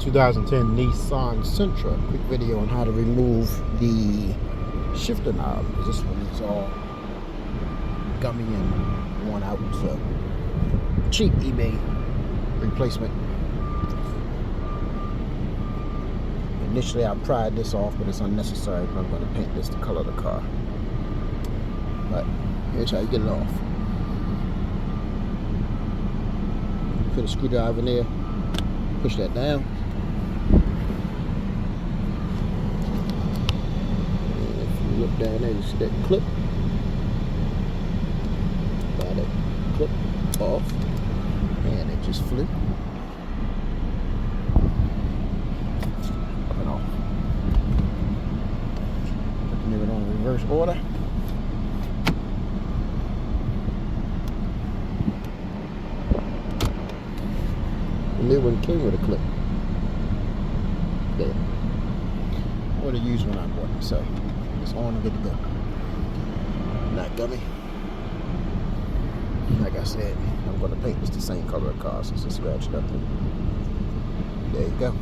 2010 Nissan Sentra. Quick video on how to remove the shifter knob, because this one is all gummy and worn out. So cheap eBay replacement. Initially I pried this off, but it's unnecessary. I'm going to paint this the color of the car. But here's how you get it off. Put a screwdriver in there, push that down. And if you look down there, you see that clip. Buy that clip off, and it just flew. Up and off. Put the mirror on in reverse order. The new one came with a clip. There. Or the used one I bought, so it's on and good to go. Not gummy. Like I said, I'm going to paint this the same color of car since it's scratched up. There you go.